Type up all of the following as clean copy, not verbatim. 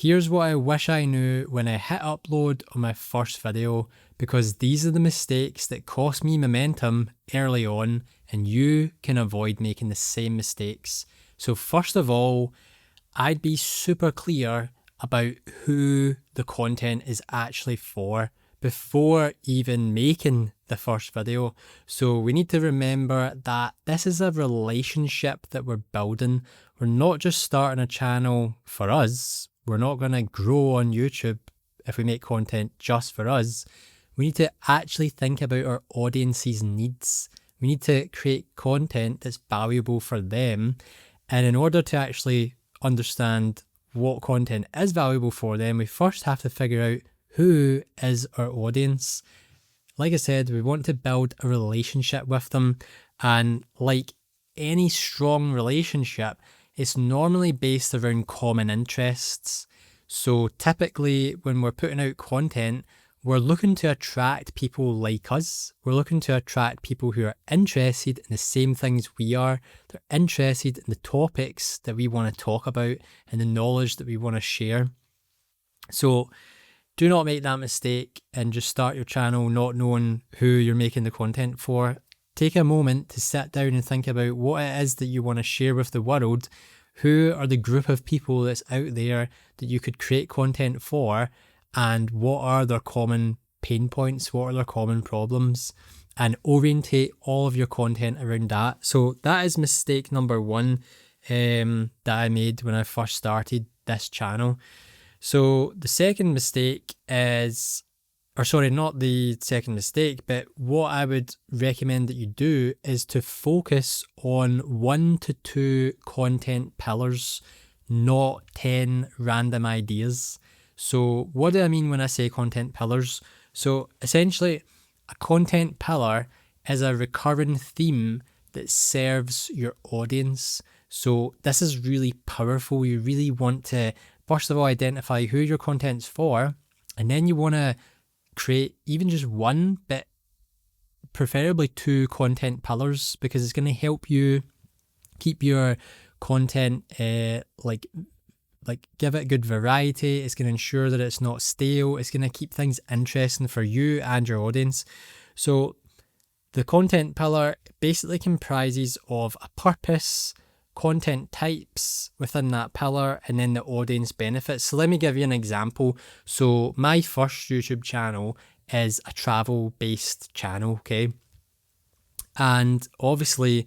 Here's what I wish I knew when I hit upload on my first video, because these are the mistakes that cost me momentum early on, and you can avoid making the same mistakes. So first of all, I'd be super clear about who the content is actually for before even making the first video. So we need to remember that this is a relationship that we're building. We're not just starting a channel for us. We're not going to grow on YouTube if we make content just for us. We need to actually think about our audience's needs. We need to create content that's valuable for them. And in order to actually understand what content is valuable for them, we first have to figure out who is our audience. Like I said, we want to build a relationship with them. And like any strong relationship, it's normally based around common interests. So typically when we're putting out content, we're looking to attract people like us. We're looking to attract people who are interested in the same things we are. They're interested in the topics that we want to talk about and the knowledge that we want to share. So do not make that mistake and just start your channel not knowing who you're making the content for. Take a moment to sit down and think about what it is that you want to share with the world. Who are the group of people that's out there that you could create content for? And what are their common pain points? What are their common problems? And orientate all of your content around that. So that is mistake number one that I made when I first started this channel. So the second mistake is, or sorry, not the second mistake, but what I would recommend that you do is to focus on 1 to 2 content pillars, not 10 random ideas. So what do I mean when I say content pillars? So essentially, a content pillar is a recurring theme that serves your audience. So this is really powerful. You really want to, first of all, identify who your content's for, and then you want to create even just one, but preferably 2 content pillars, because it's going to help you keep your content like give it good variety. It's going to ensure that it's not stale. It's going to keep things interesting for you and your audience. So the content pillar basically comprises of a purpose, content types within that pillar, and then the audience benefits. So let me give you an example. So my first YouTube channel is a travel based channel, okay? And obviously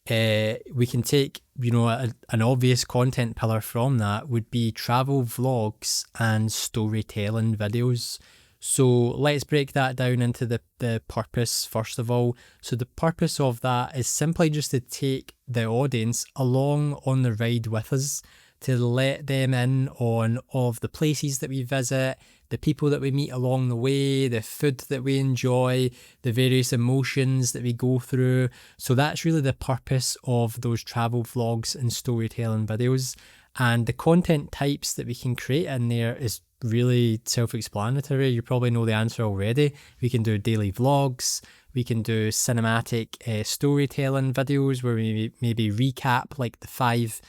we can take, an obvious content pillar from that would be travel vlogs and storytelling videos. So let's break that down into the purpose first of all. So the purpose of that is simply just to take the audience along on the ride with us, to let them in on all of the places that we visit, the people that we meet along the way, the food that we enjoy, the various emotions that we go through. So that's really the purpose of those travel vlogs and storytelling videos. And the content types that we can create in there is really self-explanatory. You probably know the answer already. We can do daily vlogs. We can do cinematic storytelling videos where we maybe recap like the 5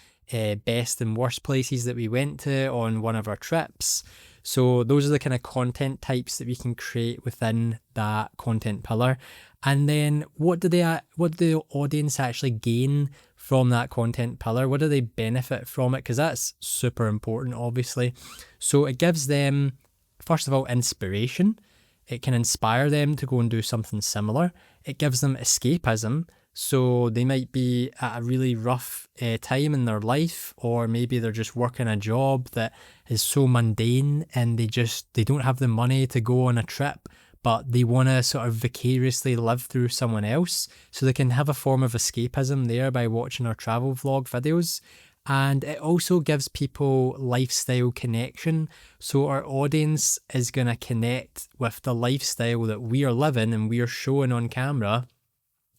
best and worst places that we went to on one of our trips. So those are the kind of content types that we can create within that content pillar. And then what do the audience actually gain from that content pillar? What do they benefit from it? Because that's super important, obviously. So it gives them, first of all, inspiration. It can inspire them to go and do something similar. It gives them escapism. So they might be at a really rough time in their life, or maybe they're just working a job that is so mundane and they don't have the money to go on a trip, but they want to sort of vicariously live through someone else. So they can have a form of escapism there by watching our travel vlog videos. And it also gives people lifestyle connection. So our audience is going to connect with the lifestyle that we are living and we are showing on camera,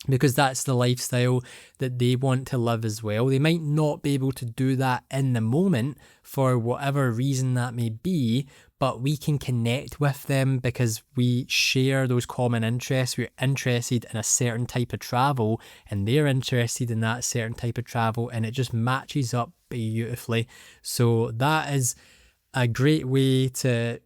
because that's the lifestyle that they want to live as well. They might not be able to do that in the moment for whatever reason that may be, but we can connect with them because we share those common interests. We're interested in a certain type of travel and they're interested in that certain type of travel, and it just matches up beautifully. So that is a great way to,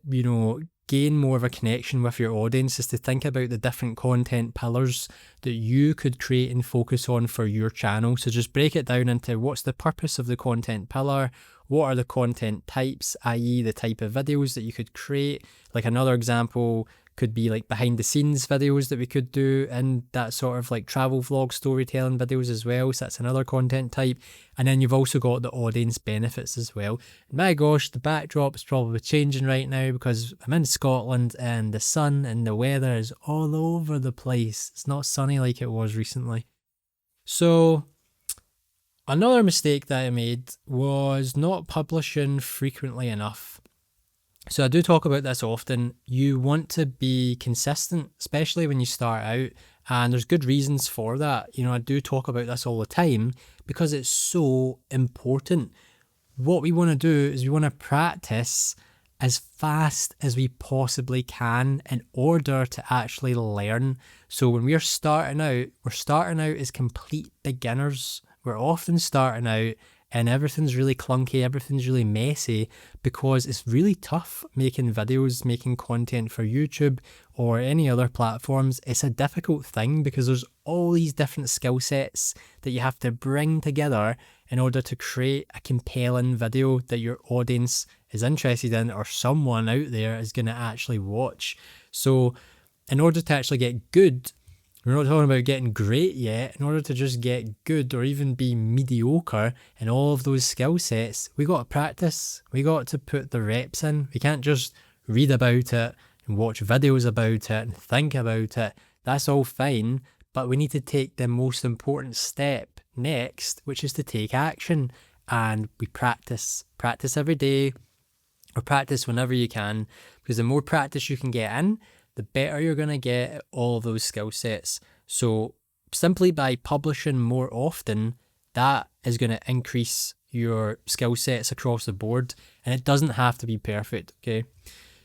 gain more of a connection with your audience is to think about the different content pillars that you could create and focus on for your channel. So just break it down into what's the purpose of the content pillar, what are the content types, i.e. the type of videos that you could create. Like another example could be like behind the scenes videos that we could do, and that sort of like travel vlog storytelling videos as well. So that's another content type. And then you've also got the audience benefits as well. And my gosh, the backdrop is probably changing right now because I'm in Scotland and the sun and the weather is all over the place. It's not sunny like it was recently. So another mistake that I made was not publishing frequently enough. So I do talk about this often. You want to be consistent, especially when you start out, and there's good reasons for that. I do talk about this all the time because it's so important. What we want to do is we want to practice as fast as we possibly can in order to actually learn. So when we're starting out as complete beginners. We're often starting out and everything's really clunky, everything's really messy because it's really tough making videos, making content for YouTube or any other platforms. It's a difficult thing because there's all these different skill sets that you have to bring together in order to create a compelling video that your audience is interested in or someone out there is going to actually watch. So in order to actually get good, we're not talking about getting great yet. In order to just get good or even be mediocre in all of those skill sets, we got to practice. We got to put the reps in. We can't just read about it and watch videos about it and think about it. That's all fine, but we need to take the most important step next, which is to take action. And we practice. Practice every day or practice whenever you can, because the more practice you can get in, the better you're going to get at all of those skill sets. So simply by publishing more often, that is going to increase your skill sets across the board, and it doesn't have to be perfect, okay?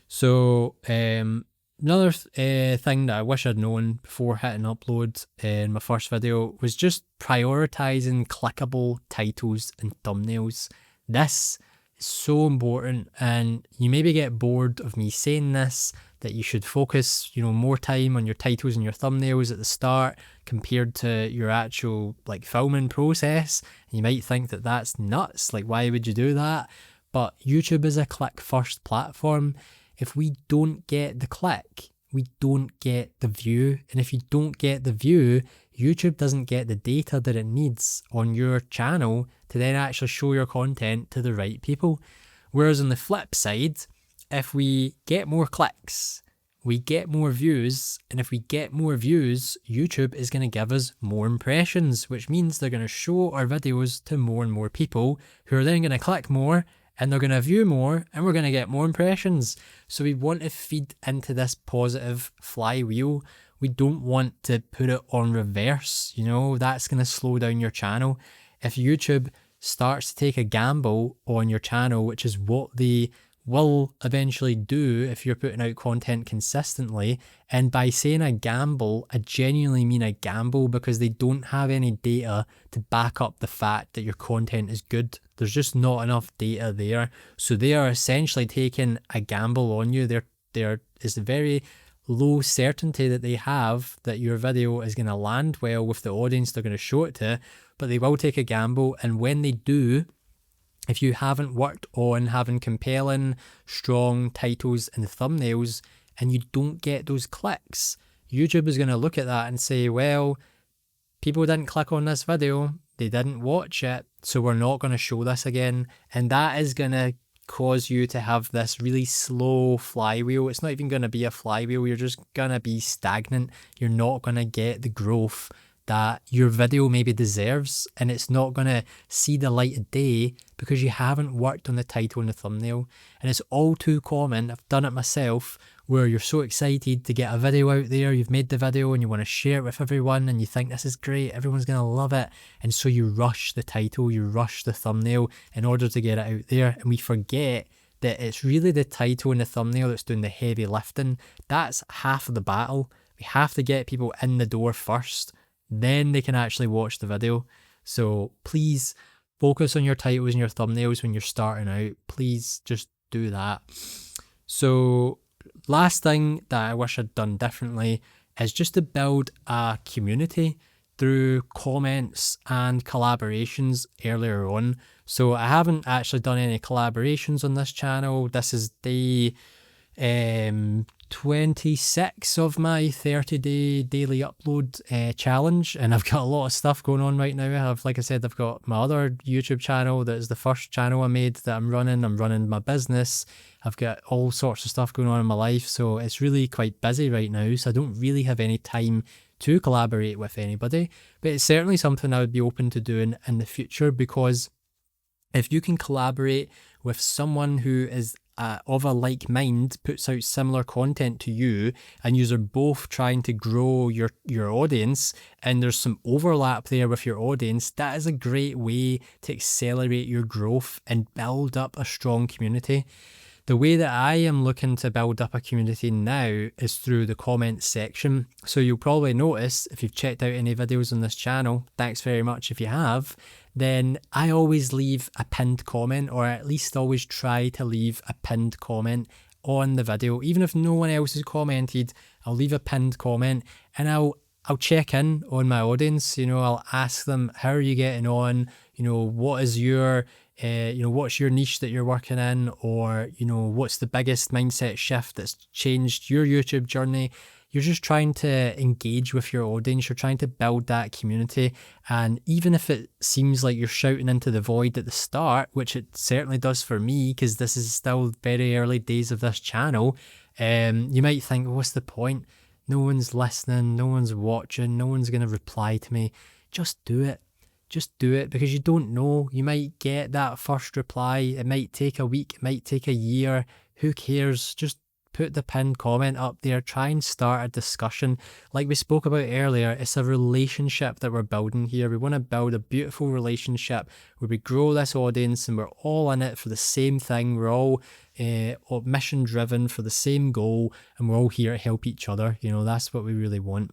So another thing that I wish I'd known before hitting upload in my first video was just prioritizing clickable titles and thumbnails. This is so important, and you maybe get bored of me saying this, that you should focus, more time on your titles and your thumbnails at the start compared to your actual filming process. And you might think that that's nuts. Why would you do that? But YouTube is a click first platform. If we don't get the click, we don't get the view. And if you don't get the view, YouTube doesn't get the data that it needs on your channel to then actually show your content to the right people. Whereas on the flip side, if we get more clicks, we get more views, and if we get more views, YouTube is going to give us more impressions, which means they're going to show our videos to more and more people who are then going to click more, and they're going to view more, and we're going to get more impressions. So we want to feed into this positive flywheel. We don't want to put it on reverse, that's going to slow down your channel. If YouTube starts to take a gamble on your channel, which is what they will eventually do if you're putting out content consistently. And by saying a gamble, I genuinely mean a gamble because they don't have any data to back up the fact that your content is good. There's just not enough data there. So they are essentially taking a gamble on you. There is a very low certainty that they have that your video is going to land well with the audience they're going to show it to, but they will take a gamble. And when they do, if you haven't worked on having compelling, strong titles and thumbnails and you don't get those clicks, YouTube is going to look at that and say, well, people didn't click on this video, they didn't watch it, so we're not going to show this again. And that is going to cause you to have this really slow flywheel. It's not even going to be a flywheel, you're just going to be stagnant. You're not going to get the growth that your video maybe deserves, and it's not going to see the light of day because you haven't worked on the title and the thumbnail. And it's all too common, I've done it myself, where you're so excited to get a video out there, you've made the video and you want to share it with everyone and you think this is great, everyone's going to love it, and so you rush the title, you rush the thumbnail in order to get it out there, and we forget that it's really the title and the thumbnail that's doing the heavy lifting. That's half of the battle. We have to get people in the door first, then they can actually watch the video. So please focus on your titles and your thumbnails when you're starting out. Please just do that. So last thing that I wish I'd done differently is just to build a community through comments and collaborations earlier on. So I haven't actually done any collaborations on this channel. This is day 26 of my 30-day daily upload challenge, and I've got a lot of stuff going on right now. Like I said, I've got my other YouTube channel that is the first channel I made that I'm running my business. I've got all sorts of stuff going on in my life, so it's really quite busy right now, so I don't really have any time to collaborate with anybody, but it's certainly something I would be open to doing in the future, because if you can collaborate with someone who is of a like mind, puts out similar content to you, and you are both trying to grow your audience, and there's some overlap there with your audience, that is a great way to accelerate your growth and build up a strong community. The way that I am looking to build up a community now is through the comments section. So you'll probably notice, if you've checked out any videos on this channel, thanks very much if you have, then I always leave a pinned comment, or at least always try to leave a pinned comment on the video. Even if no one else has commented, I'll leave a pinned comment, and I'll check in on my audience. I'll ask them, how are you getting on? What is your what's your niche that you're working in, or what's the biggest mindset shift that's changed your YouTube journey? You're just trying to engage with your audience. You're trying to build that community, and even if it seems like you're shouting into the void at the start, which it certainly does for me, because this is still very early days of this channel, you might think, well, what's the point? No one's listening, no one's watching, no one's going to reply to me. Just do it. Just do it, because you don't know. You might get that first reply. It might take a week. It might take a year. Who cares? Just put the pinned comment up there. Try and start a discussion. Like we spoke about earlier, it's a relationship that we're building here. We want to build a beautiful relationship where we grow this audience and we're all in it for the same thing. We're all mission driven for the same goal, and we're all here to help each other. That's what we really want.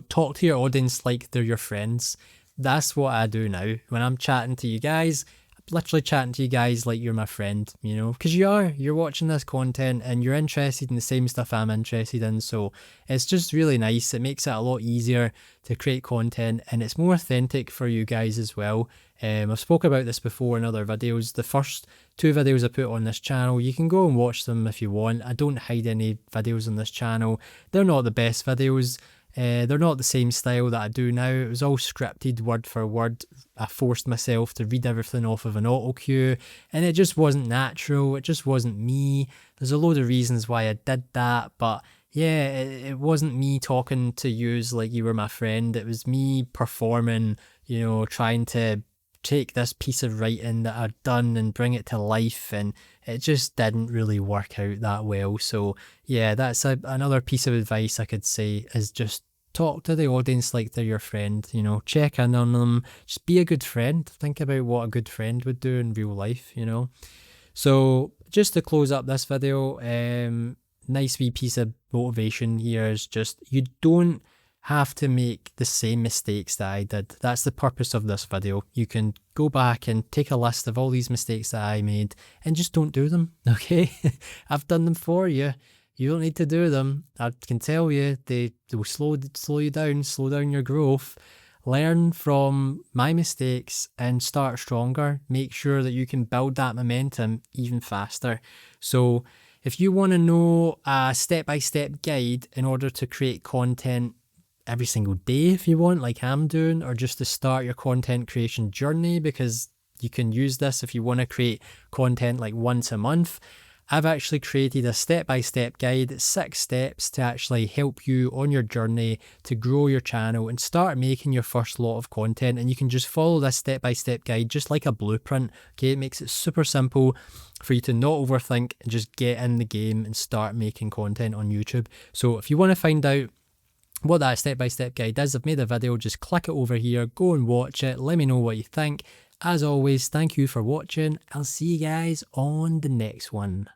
Talk to your audience like they're your friends. That's what I do now. When I'm chatting to you guys, I'm literally chatting to you guys like you're my friend, because you're watching this content and you're interested in the same stuff I'm interested in. So it's just really nice. It makes it a lot easier to create content, and it's more authentic for you guys as well. I've spoke about this before in other videos. The first 2 videos I put on this channel, you can go and watch them if you want. I don't hide any videos on this channel. They're not the best videos. They're not the same style that I do now. It was all scripted word for word. I forced myself to read everything off of an auto cue, and it just wasn't natural. It just wasn't me. There's a load of reasons why I did that, but yeah, it wasn't me talking to you like you were my friend. It was me performing, trying to take this piece of writing that I'd done and bring it to life, and it just didn't really work out that well. So yeah, that's another piece of advice I could say, is just talk to the audience like they're your friend. Check in on them, just be a good friend. Think about what a good friend would do in real life. So just to close up this video, nice wee piece of motivation here is just, you don't have to make the same mistakes that I did. That's the purpose of this video. You can go back and take a list of all these mistakes that I made and just don't do them, okay? I've done them for you. You don't need to do them. I can tell you, they will slow you down, slow down your growth. Learn from my mistakes and start stronger. Make sure that you can build that momentum even faster. So if you want to know a step-by-step guide in order to create content every single day, if you want, like I'm doing, or just to start your content creation journey, because you can use this if you want to create content like once a month, I've actually created a step-by-step guide, 6 steps to actually help you on your journey to grow your channel and start making your first lot of content. And you can just follow this step-by-step guide just like a blueprint. Okay, it makes it super simple for you to not overthink and just get in the game and start making content on YouTube. So if you want to find out what that step-by-step guide is, I've made a video. Just click it over here, go and watch it, let me know what you think. As always, thank you for watching. I'll see you guys on the next one.